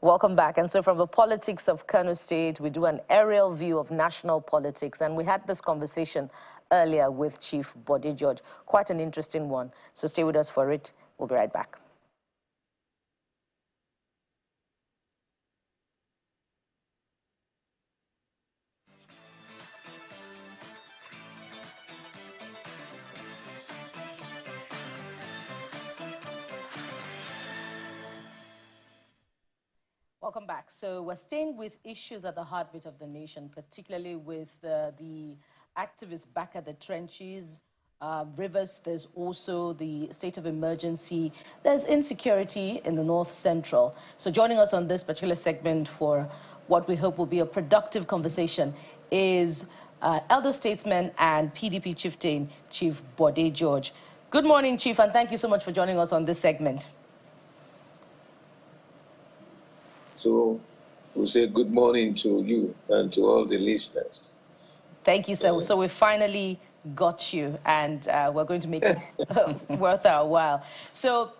Welcome back. And so from the politics of Kano State, we do an aerial view of national politics. And we had this conversation earlier with Chief Bode George. Quite an interesting one. So stay with us for it. We'll be right back. Welcome back. So we're staying with issues at the heartbeat of the nation, particularly with the activists back at the trenches. Rivers, there's also the state of emergency. There's insecurity in the North Central. So joining us on this particular segment for what we hope will be a productive conversation is elder statesman and PDP chieftain, Chief Bode George. Good morning, Chief, and thank you so much for joining us on this segment. So we'll say good morning to you and to all the listeners. Thank you, sir. So we finally got you, and we're going to make it worth our while. So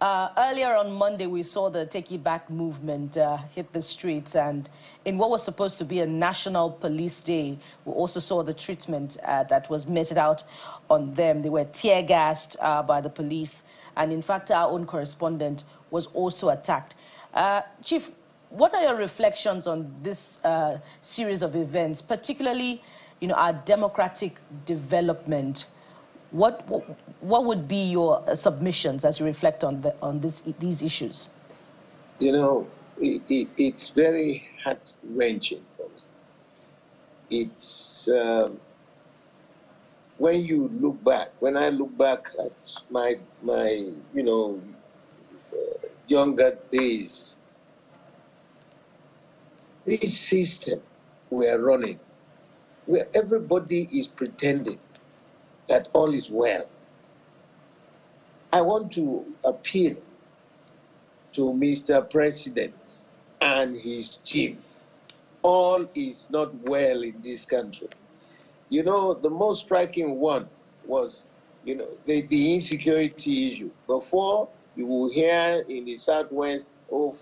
earlier on Monday, we saw the Take It Back movement hit the streets, and in what was supposed to be a national police day, we also saw the treatment that was meted out on them. They were tear gassed by the police, and in fact, our own correspondent was also attacked. Chief, what are your reflections on this series of events, particularly, our democratic development? What would be your submissions as you reflect on these issues? It's very heart-wrenching for me. It's when you look back. When I look back at my younger days, this system we are running, where everybody is pretending that all is well. I want to appeal to Mr. President and his team. All is not well in this country. The most striking one was, the insecurity issue. Before, you will hear in the Southwest,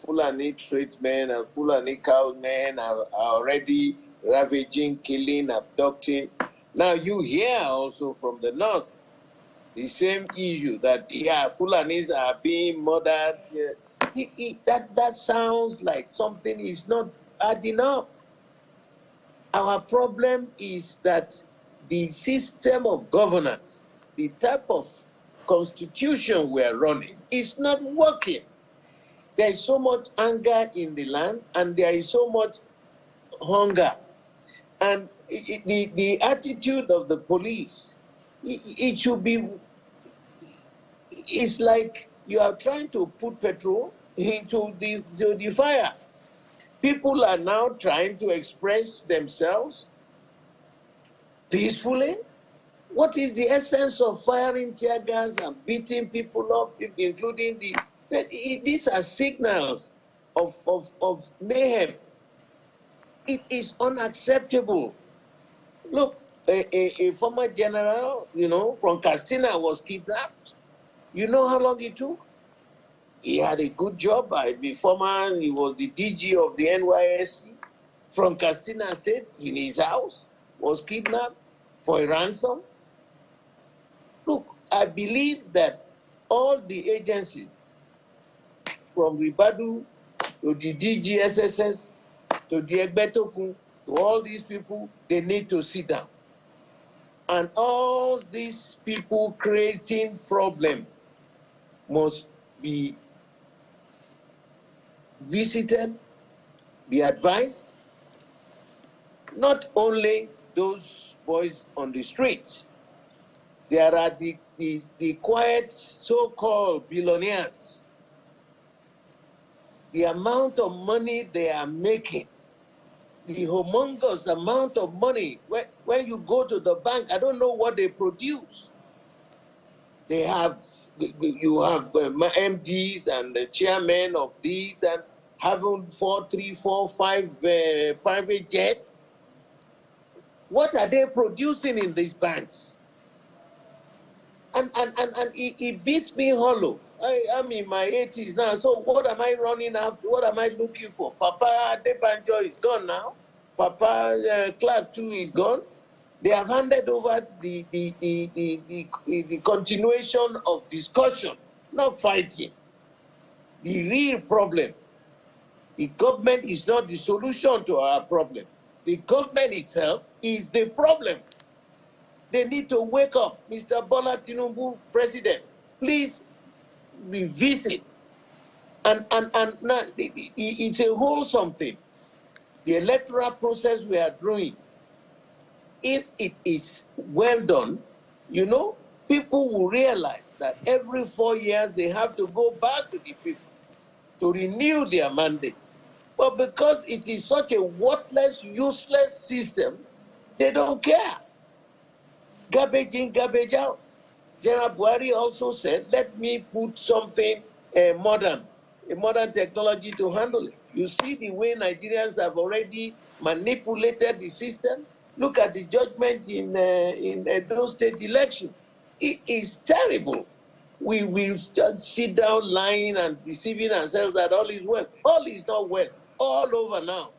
Fulani tradesmen and Fulani cowmen are already ravaging, killing, abducting. Now you hear also from the North the same issue that, Fulanis are being murdered. That sounds like something is not adding up. Our problem is that the system of governance, the type of constitution we are running, is not working. There is so much anger in the land, and there is so much hunger. And the attitude of the police, it should be, it's like you are trying to put petrol into the fire. People are now trying to express themselves peacefully. What is the essence of firing tear gas and beating people up, including these are signals of mayhem. It is unacceptable. Look, a former general, from Castina was kidnapped. You know how long it took? He had a good job. He was the DG of the NYSC from Castina State in his house, was kidnapped for a ransom. Look, I believe that all the agencies, from Ribadu to the DGSSS to the Egbetokun, to all these people, they need to sit down. And all these people creating problem must be visited, be advised. Not only those boys on the streets, there are the quiet so-called billionaires. The amount of money they are making, the humongous amount of money. When you go to the bank, I don't know what they produce. You have MDs and the chairmen of these that having 4, 3, 4, 5 private jets. What are they producing in these banks? And it beats me hollow. I am in my 80s now, so what am I running after? What am I looking for? Papa Adebanjo is gone now. Papa Clark too is gone. They have handed over the continuation of discussion, not fighting. The real problem. The government is not the solution to our problem. The government itself is the problem. They need to wake up. Mr. Bola Tinubu, President, please revisit. And now, it's a wholesome thing. The electoral process we are doing, if it is well done, you know, people will realize that every 4 years they have to go back to the people to renew their mandate. But because it is such a worthless, useless system, they don't care. Garbage in, garbage out. General Buhari also said, let me put something modern, a modern technology to handle it. You see the way Nigerians have already manipulated the system. Look at the judgment in Edo State election. It is terrible. We will just sit down lying and deceiving ourselves that all is well. All is not well. All over now.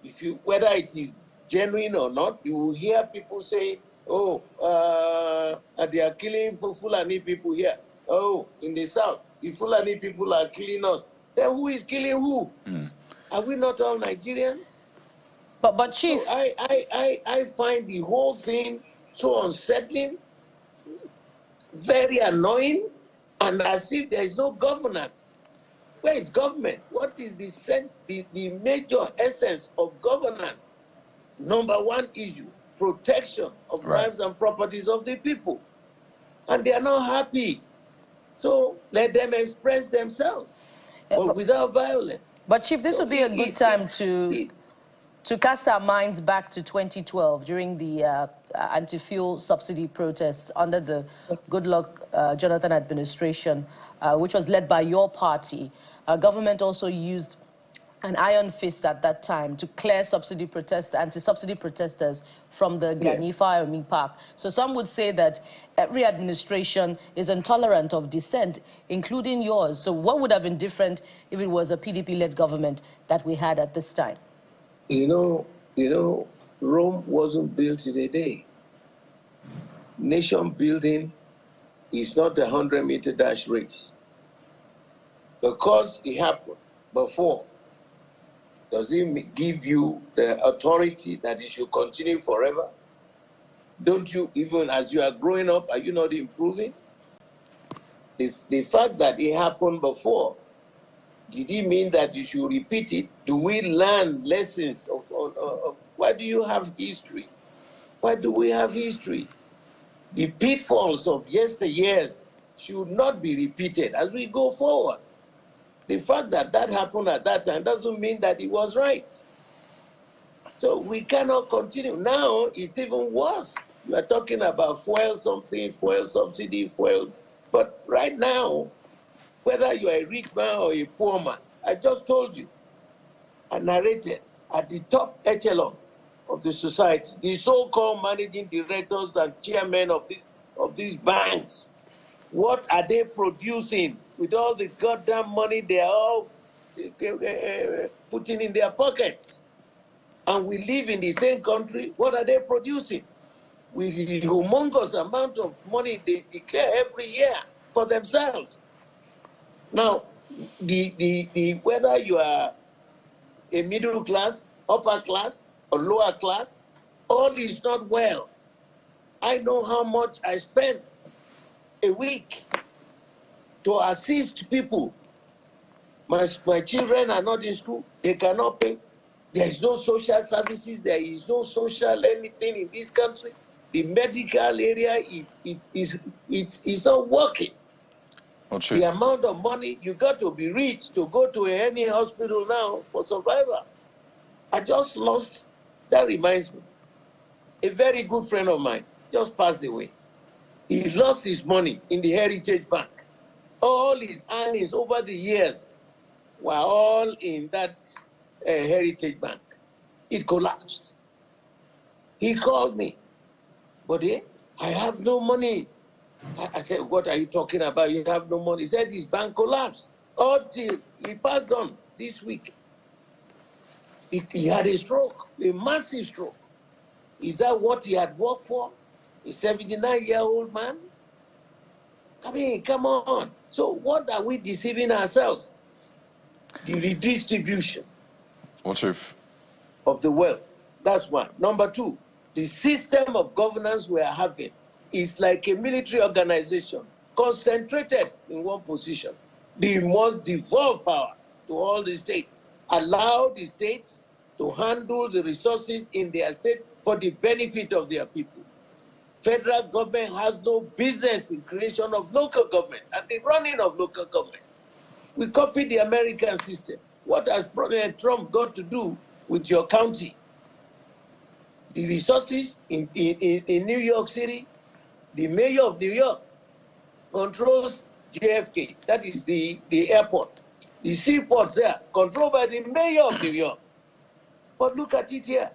If you, whether it is genuine or not, you will hear people say, oh, they are killing Fulani people here. Oh, in the south, the Fulani people are killing us. Then who is killing who? Are we not all Nigerians? But Chief, so I find the whole thing so unsettling, very annoying, and as if there is no governance. Where is government? What is the major essence of governance? Number one issue, protection of lives and properties of the people. And they are not happy. So let them express themselves, but without violence. But Chief, this would be a good time to cast our minds back to 2012 during the anti-fuel subsidy protests under the Goodluck Jonathan administration, which was led by your party. Government also used an iron fist at that time to clear anti-subsidy protesters from the Ganifa Army Park. So some would say that every administration is intolerant of dissent, including yours. So what would have been different if it was a PDP-led government that we had at this time? You know, Rome wasn't built in a day. Nation building is not a 100-meter dash race. Because it happened before, does it give you the authority that it should continue forever? Don't you, even as you are growing up, are you not improving? The fact that it happened before, did it mean that you should repeat it? Do we learn lessons of why do you have history? Why do we have history? The pitfalls of yesteryears should not be repeated as we go forward. The fact that that happened at that time doesn't mean that it was right. So we cannot continue. Now it's even worse. You are talking about fuel something, fuel subsidy, fuel. But right now, whether you are a rich man or a poor man, I just told you, I narrated at the top echelon of the society, the so-called managing directors and chairmen of these banks, what are they producing with all the goddamn money they are all putting in their pockets? And we live in the same country. What are they producing? With the humongous amount of money they declare every year for themselves. Now, whether you are a middle class, upper class, or lower class, all is not well. I know how much I spend a week to assist people. My children are not in school. They cannot pay. There is no social services. There is no social anything in this country. The medical area is not working. The amount of money, you got to be rich to go to any hospital now for survival. I just lost, that reminds me, a very good friend of mine just passed away. He lost his money in the Heritage Bank. All his earnings over the years were all in that Heritage Bank. It collapsed. He called me, Bode, I have no money. I said, what are you talking about? You have no money. He said his bank collapsed until he passed on this week. He had a stroke, a massive stroke. Is that what he had worked for? A 79-year-old man? I mean, come on. So what are we deceiving ourselves? The redistribution of the wealth. That's one. Number two, the system of governance we are having is like a military organization concentrated in one position. They must devolve power to all the states. Allow the states to handle the resources in their state for the benefit of their people. Federal government has no business in creation of local government and the running of local government. We copied the American system. What has President Trump got to do with your county? The resources in New York City, the mayor of New York controls JFK, that is the airport. The seaport there, controlled by the mayor of New York. But look at it here.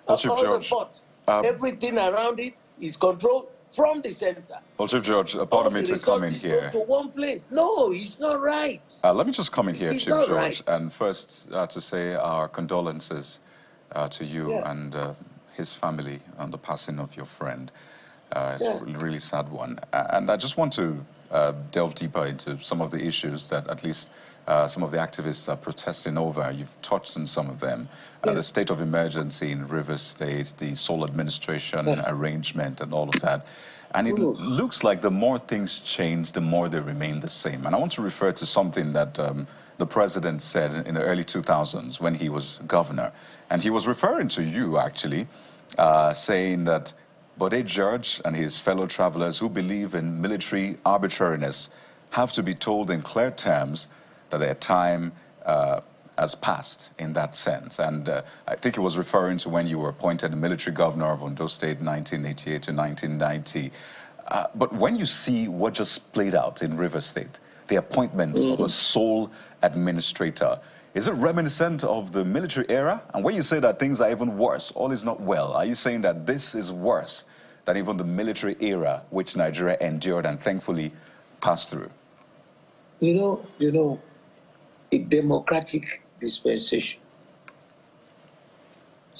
All the ports, everything around it is controlled from the center. Well, Chief George, pardon me to come in here. Go to one place. No, it's not right. Let me just come in here, It's Chief George, right. And first to say our condolences to you and his family on the passing of your friend. It's a really sad one. And I just want to delve deeper into some of the issues that at least some of the activists are protesting over. You've touched on some of them. The state of emergency in Rivers State, the sole administration arrangement and all of that. And it looks like the more things change, the more they remain the same. And I want to refer to something that the president said in the early 2000s when he was governor. And he was referring to you, actually, saying that Bode George and his fellow travelers who believe in military arbitrariness have to be told in clear terms that their time has passed in that sense. And I think he was referring to when you were appointed the military governor of Ondo State 1988 to 1990. But when you see what just played out in Rivers State, the appointment of a sole administrator, is it reminiscent of the military era? And when you say that things are even worse, all is not well, are you saying that this is worse than even the military era which Nigeria endured and thankfully passed through? You know, a democratic dispensation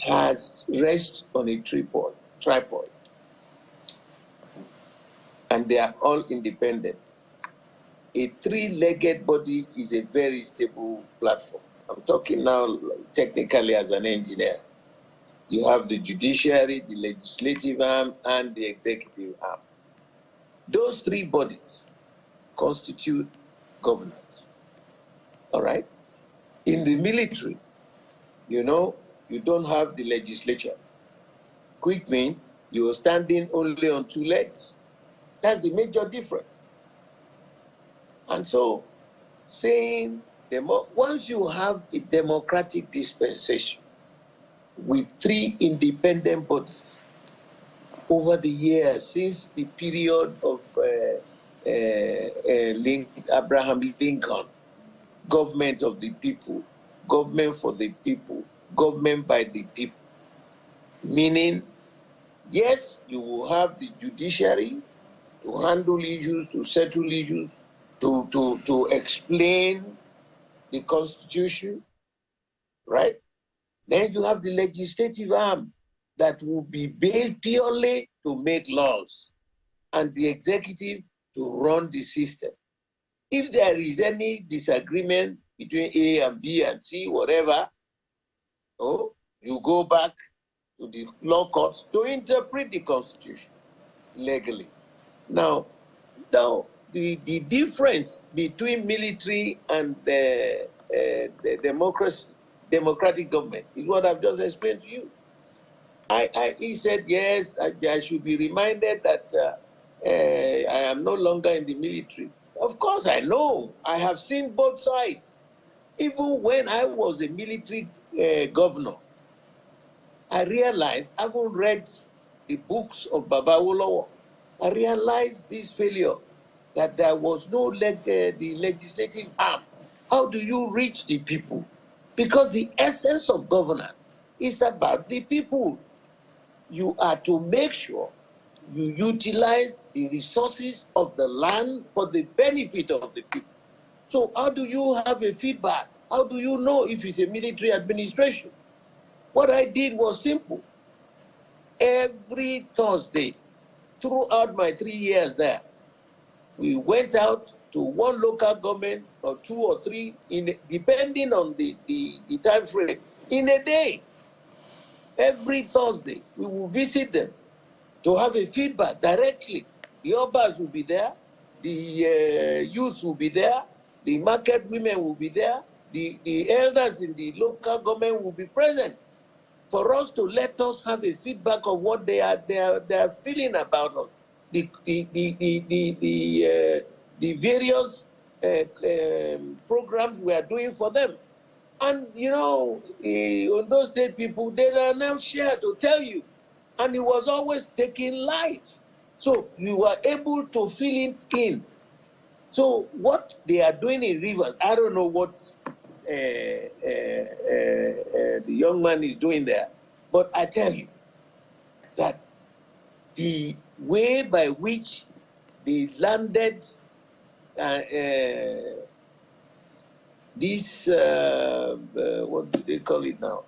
has rests on a tripod, and they are all independent. A three-legged body is a very stable platform. I'm talking now technically as an engineer. You have the judiciary, the legislative arm, and the executive arm. Those three bodies constitute governance. All right? In the military, you don't have the legislature. Quick means you're standing only on two legs. That's the major difference. And so, saying, once you have a democratic dispensation with three independent bodies over the years, since the period of Abraham Lincoln, government of the people, government for the people, government by the people, meaning, yes, you will have the judiciary to handle issues, to settle issues, to explain the Constitution, right? Then you have the legislative arm that will be built purely to make laws, and the executive to run the system. If there is any disagreement between A and B and C, whatever, you go back to the law courts to interpret the Constitution legally. Now, the difference between military and the democratic government is what I've just explained to you. He said, yes, I should be reminded that I am no longer in the military. Of course, I know. I have seen both sides. Even when I was a military governor, I realized, having read the books of Baba Awolowo, I realized this failure, that there was no the legislative arm. How do you reach the people? Because the essence of governance is about the people. You are to make sure you utilize the resources of the land for the benefit of the people. So how do you have a feedback? How do you know if it's a military administration? What I did was simple. Every Thursday, throughout my 3 years there, we went out to one local government or 2 or 3, depending on the time frame, in a day. Every Thursday, we will visit them to have a feedback directly. The Obas will be there, the youths will be there, the market women will be there, the elders in the local government will be present for us to let us have a feedback of what they are feeling about us. The various programs we are doing for them. And you know, on those state people, they are now shared to tell you. And it was always taking life. So you were able to fill it in. So what they are doing in Rivers, I don't know what the young man is doing there, but I tell you that the way by which they landed this, what do they call it now?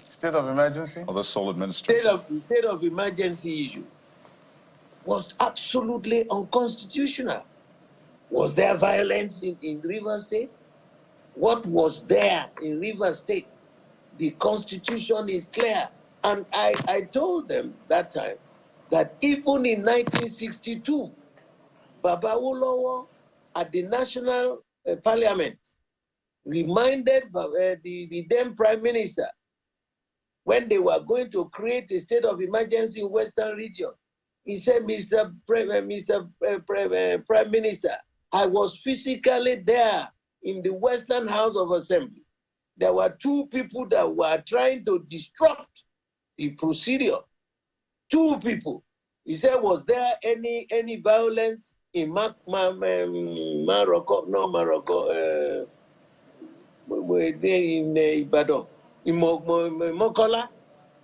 State of emergency? Or the sole administrator. State of emergency issue was absolutely unconstitutional. Was there violence in Rivers State? What was there in Rivers State? The Constitution is clear. And I told them that time that even in 1962, Baba Awolowo at the National Parliament reminded the then Prime Minister when they were going to create a state of emergency in Western region. He said, Mr. Prime Minister, I was physically there in the Western House of Assembly. There were 2 people that were trying to disrupt the procedure. 2 people. He said, was there any violence in Morocco? No, Morocco. In Ibadan, in Mokola.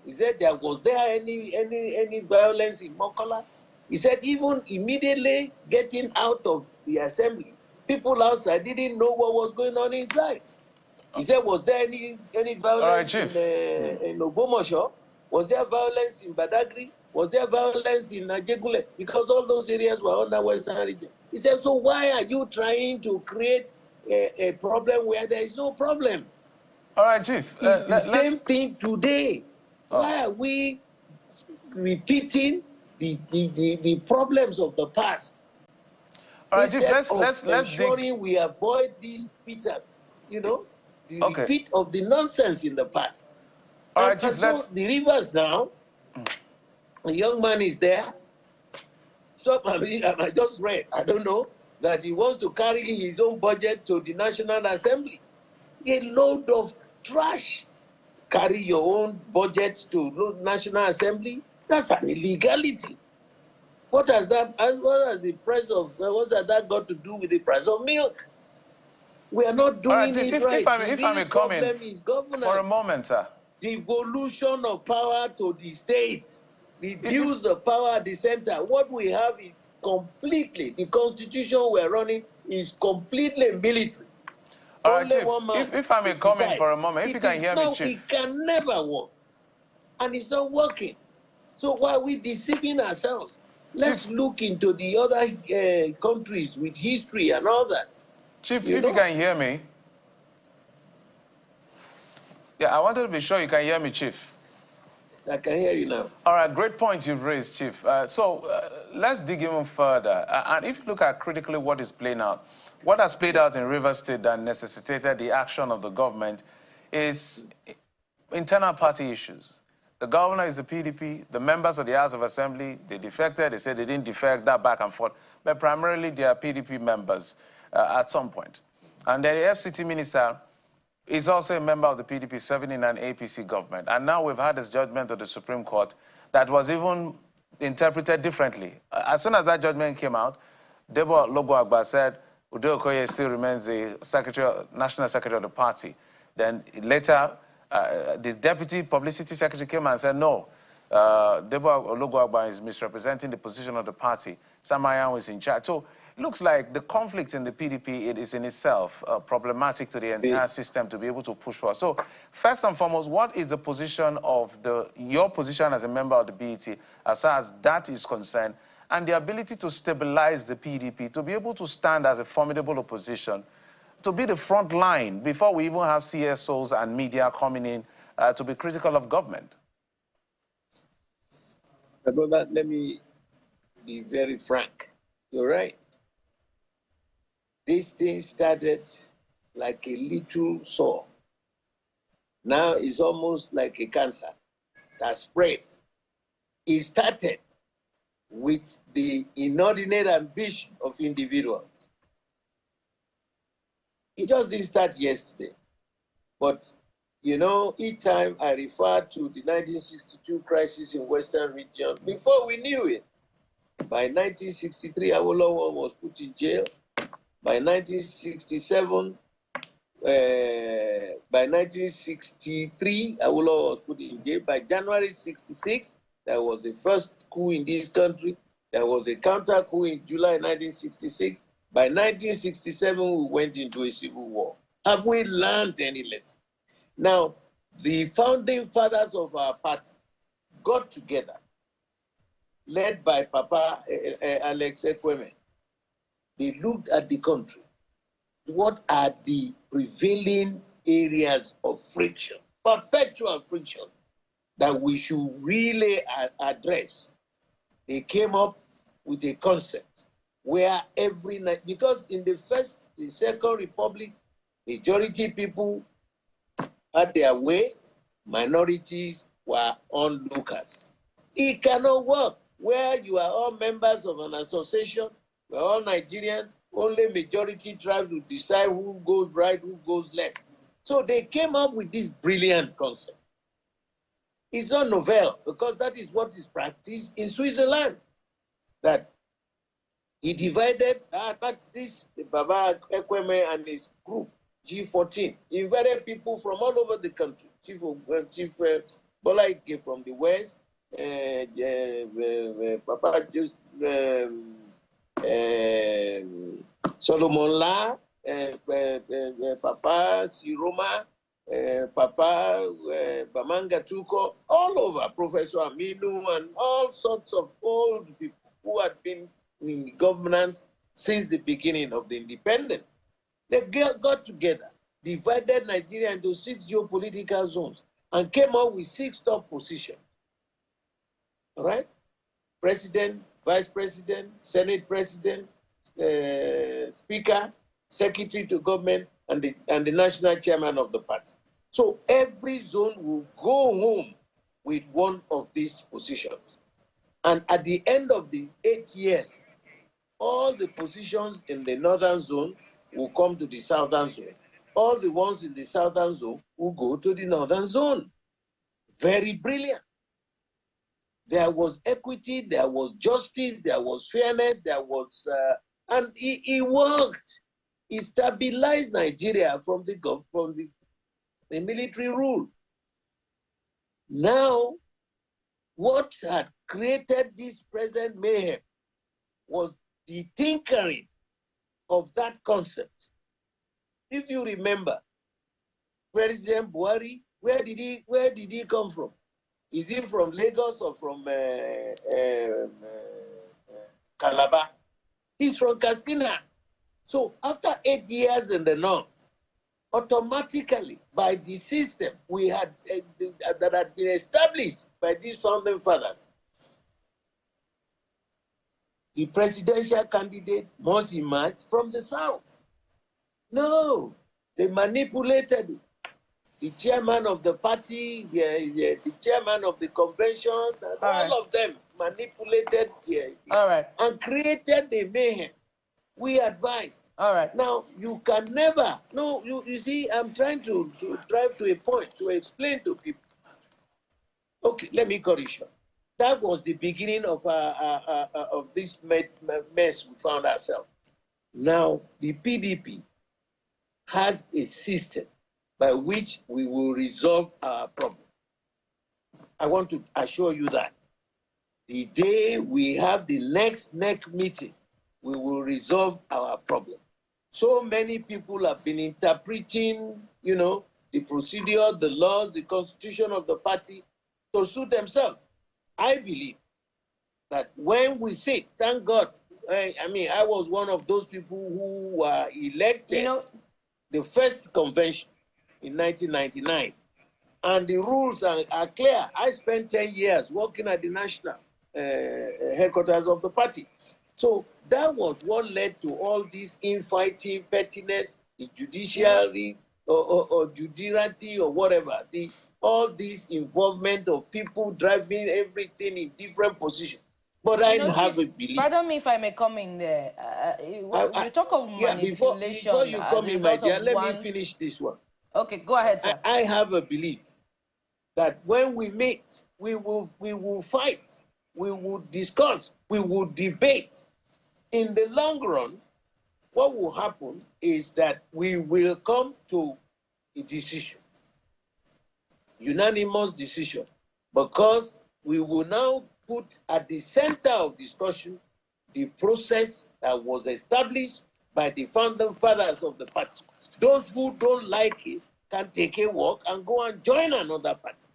He said, was there any violence in Mokola? He said, even immediately getting out of the assembly, people outside didn't know what was going on inside. He said, was there any violence in Ogbomoso? Was there violence in Badagry? Was there violence in Ajegule? Because all those areas were under Western region. He said, so why are you trying to create a problem where there is no problem? All right, Chief. It's the same thing today. Why are we repeating the problems of the past? All right, Chief, let's ensuring we avoid these repeats, you know, the repeat of the nonsense in the past. All right, Chief, so the Rivers now, a young man is there. I just read, I don't know, that he wants to carry his own budget to the National Assembly. A load of trash. Carry your own budget to National Assembly. That's an illegality. What has that got to do with the price of milk? We are not doing it right. If I may come in is governance. For a moment, sir. Devolution of power to the states. Reduce the power at the center. What we have is completely, the constitution we're running is completely military. All right, Chief, if I may come in for a moment, if you can hear me, Chief. It can never work. And it's not working. So why are we deceiving ourselves? Let's look into the other countries with history and all that. Chief, if you can hear me. Yeah, I wanted to be sure you can hear me, Chief. Yes, I can hear you now. All right, great point you've raised, Chief. Let's dig even further. And if you look at critically what is playing out, what has played out in Rivers State that necessitated the action of the government is internal party issues. The governor is the PDP. The members of the House of Assembly, they defected. They said they didn't defect, that back and forth. But primarily, they are PDP members at some point. And then the FCT minister is also a member of the PDP serving in an APC government. And now we've had this judgment of the Supreme Court that was even interpreted differently. As soon as that judgment came out, Debo Lobo-Agba said, Udo Okoye still remains the national secretary of the party. Then later, the deputy publicity secretary came and said, no, Deborah Ologunagba is misrepresenting the position of the party. Samayan is in charge. So it looks like the conflict in the PDP it is in itself problematic to the entire system to be able to push forward. So first and foremost, what is the position of your position as a member of the BET as far as that is concerned, and the ability to stabilize the PDP, to be able to stand as a formidable opposition, to be the front line before we even have CSOs and media coming in to be critical of government? Brother, let me be very frank. You're right. This thing started like a little sore. Now it's almost like a cancer that spread. It started with the inordinate ambition of individuals. It just didn't start yesterday. But, you know, each time I refer to the 1962 crisis in Western region, before we knew it, by 1963, Awolowo was put in jail. By 1967, by 1963, Awolowo was put in jail. By January 66, there was the first coup in this country. There was a counter coup in July 1966. By 1967, we went into a civil war. Have we learned any lesson? Now, the founding fathers of our party got together, led by Papa Alex Ekweme. They looked at the country. What are the prevailing areas of friction, perpetual friction, that we should really address? They came up with a concept where every night, because in the Second Republic, majority people had their way, minorities were onlookers. It cannot work where you are all members of an association, we're all Nigerians, only majority tribes will decide who goes right, who goes left. So they came up with this brilliant concept. It's not novel, because that is what is practiced in Switzerland. That he divided, that's this, Baba Ekweme and his group, G14. He invited people from all over the country. Chief Bola Ige from the West, Papa just Solomon La, Papa Siroma, Papa Bamanga Tuko, all over, Professor Aminu, and all sorts of old people who had been in governance since the beginning of the independence. They got together, divided Nigeria into 6 geopolitical zones, and came up with 6 top positions. All right? President, Vice President, Senate President, Speaker, Secretary to Government, and the National Chairman of the party. So every zone will go home with one of these positions. And at the end of the 8 years, all the positions in the northern zone will come to the southern zone. All the ones in the southern zone will go to the northern zone. Very brilliant. There was equity, there was justice, there was fairness, there was, and it worked. It stabilized Nigeria from the military rule. Now, what had created this present mayhem was the tinkering of that concept. If you remember, President Buhari, where did he come from? Is he from Lagos or from Calabar? He's from Katsina. So after 8 years in the north, automatically by the system we had that had been established by these founding fathers, the presidential candidate must emerge from the south. No, they manipulated it. The chairman of the party, the chairman of the convention, all of them manipulated and created the mayhem. We advised. All right. Now, you can never, no, you see, I'm trying to drive to a point to explain to people. Okay, let me correct you. That was the beginning of this mess we found ourselves. Now, the PDP has a system by which we will resolve our problem. I want to assure you that the day we have the next NEC meeting, we will resolve our problem. So many people have been interpreting, the procedure, the laws, the constitution of the party to suit themselves. I believe that when we sit, thank God, I was one of those people who were elected the first convention in 1999. And the rules are clear. I spent 10 years working at the national headquarters of the party. So that was what led to all this infighting, pettiness, the judiciary or judiciary or whatever, all this involvement of people driving everything in different positions. But I have a belief. Pardon me if I may come in there. You talk of manipulation. Before you come in, my dear, let me finish this one. Okay, go ahead, sir. I have a belief that when we meet, we will fight, we will discuss, we will debate. In the long run, what will happen is that we will come to a decision, unanimous decision, because we will now put at the center of discussion the process that was established by the founding fathers of the party. Those who don't like it can take a walk and go and join another party.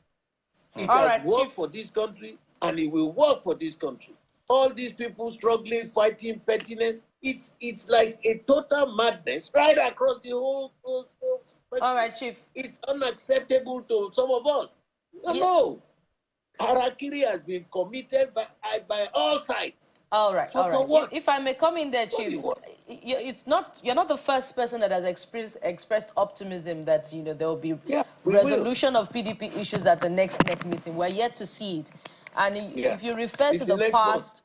It has worked for this country, and it will work for this country. All these people struggling, fighting pettiness, it's like a total madness right across the whole spectrum. All right, Chief. It's unacceptable to some of us. No. Harakiri has been committed by all sides. All right, so for what? If I may come in there, Chief, you're not the first person that has expressed optimism that there will be resolution of PDP issues at the next NEC meeting. We're yet to see it, and if you refer to the past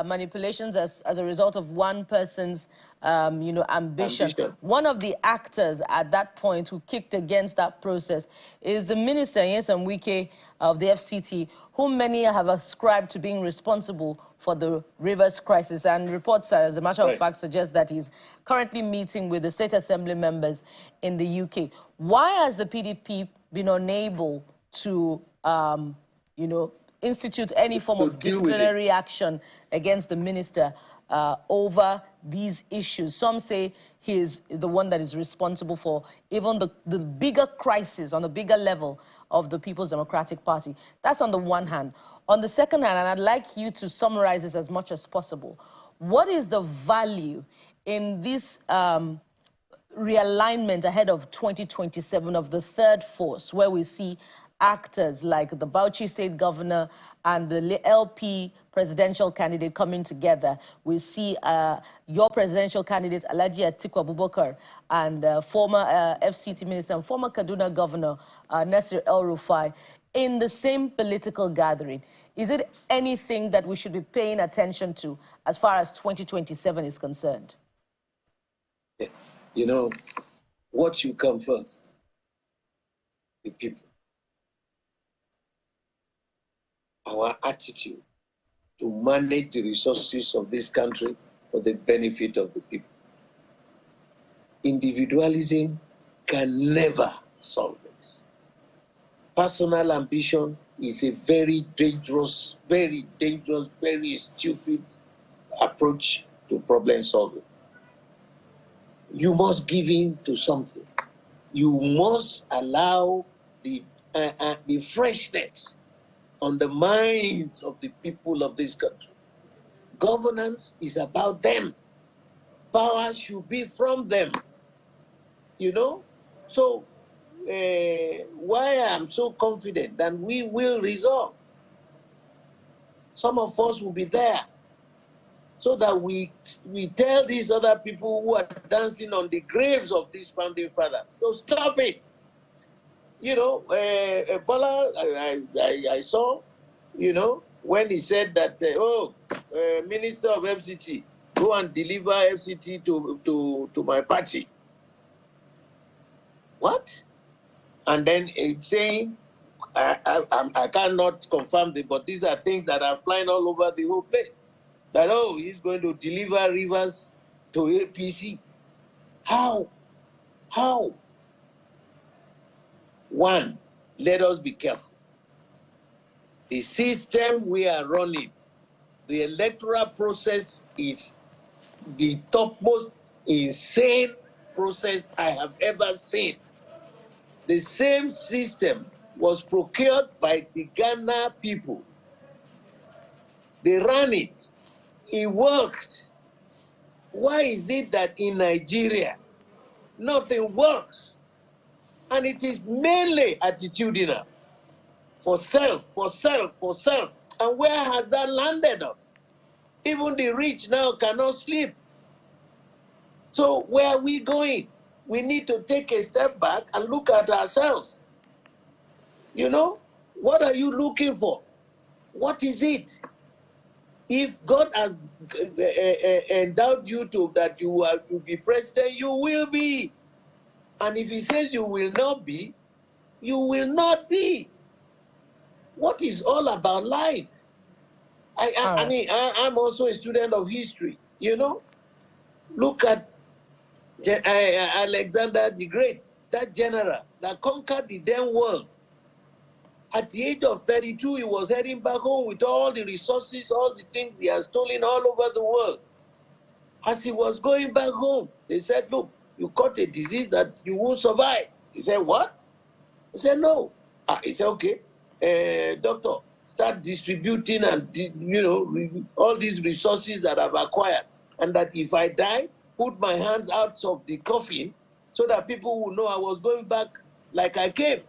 manipulations as a result of one person's ambition. One of the actors at that point who kicked against that process is the minister, Nyesom Wike, of the FCT, whom many have ascribed to being responsible for the Rivers crisis. And reports, as a matter of fact, suggest that he's currently meeting with the State Assembly members in the UK. Why has the PDP been unable to, institute any form of disciplinary action against the minister over these issues? Some say he is the one that is responsible for even the bigger crisis on the bigger level of the People's Democratic Party. That's on the one hand. On the second hand, and I'd like you to summarize this as much as possible, what is the value in this realignment ahead of 2027 of the third force, where we see actors like the Bauchi State Governor and the LP presidential candidate coming together? We see your presidential candidate, Alhaji Atiku Abubakar, and former FCT minister and former Kaduna Governor, Nasir El-Rufai, in the same political gathering. Is it anything that we should be paying attention to as far as 2027 is concerned? What should come first? The people. Our attitude to manage the resources of this country for the benefit of the people. Individualism can never solve this. Personal ambition is a very dangerous, very stupid approach to problem solving. You must give in to something. You must allow the freshness on the minds of the people of this country. Governance is about them. Power should be from them. So why I'm so confident that we will resolve. Some of us will be there so that we tell these other people who are dancing on the graves of these founding fathers, so stop it. Bola, I saw, when he said that, Minister of FCT, go and deliver FCT to my party. What? And then it's saying, I cannot confirm this, but these are things that are flying all over the whole place. That, he's going to deliver Rivers to APC. How? One, let us be careful. The system we are running, the electoral process is the topmost insane process I have ever seen. The same system was procured by the Ghana people. They ran it. It worked. Why is it that in Nigeria, nothing works? And it is mainly attitudinal. For self, for self, for self. And where has that landed us? Even the rich now cannot sleep. So where are we going? We need to take a step back and look at ourselves. You know, what are you looking for? What is it? If God has endowed you to that you are to be president, you will be. And if he says you will not be, you will not be. What is all about life? I mean, I'm also a student of history, you know. Look at Alexander the Great, that general that conquered the then world. At the age of 32, he was heading back home with all the resources, all the things he has stolen all over the world. As he was going back home, they said, look, you caught a disease that you won't survive. He said, what? He said, no. He said, okay, doctor, start distributing and, you know, all these resources that I've acquired. And that if I die, put my hands out of the coffin so that people will know I was going back like I came.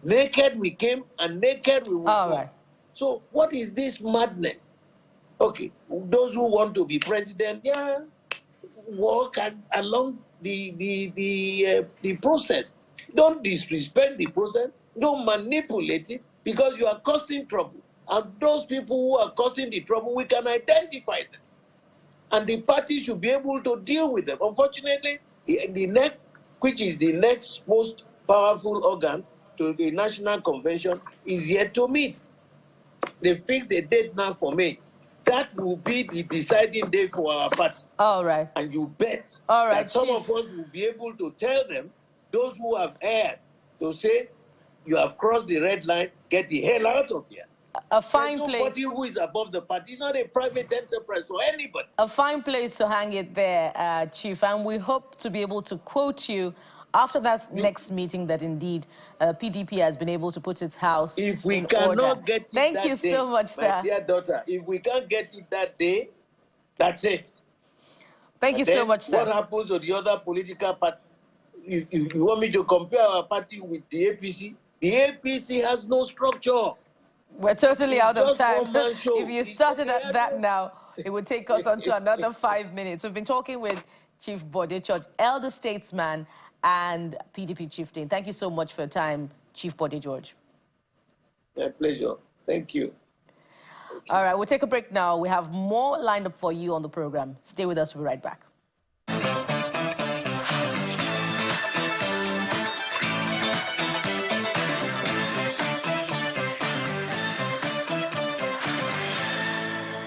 Naked we came and naked we will go. Right. So what is this madness? Okay, those who want to be president, yeah, walk along the process. Don't disrespect the process. Don't manipulate it because you are causing trouble. And those people who are causing the trouble, we can identify them. And the party should be able to deal with them. Unfortunately, the NEC, which is the next most powerful organ to the National Convention, is yet to meet. They fixed a date now for May. That will be the deciding day for our party. All right. And you bet that some of us will be able to tell them, those who have erred, to say, you have crossed the red line, get the hell out of here. A fine There's place. nobody who is above the party. It's not a private enterprise for anybody. A fine place to hang it there, Chief. And we hope to be able to quote you after that next meeting that indeed PDP has been able to put its house in order. If we cannot get it Thank that you day, so much, sir. my dear daughter, if we can't get it that day, that's it. Thank you so much, sir. What happens to the other political party? If you want me to compare our party with the APC, the APC has no structure. We're totally out of time. If you started at that now, it would take us on to another 5 minutes. We've been talking with Chief Bode George, elder statesman and PDP chieftain. Thank you so much for your time, Chief Bode George. My pleasure. Thank you. All right, we'll take a break now. We have more lined up for you on the program. Stay with us. We'll be right back.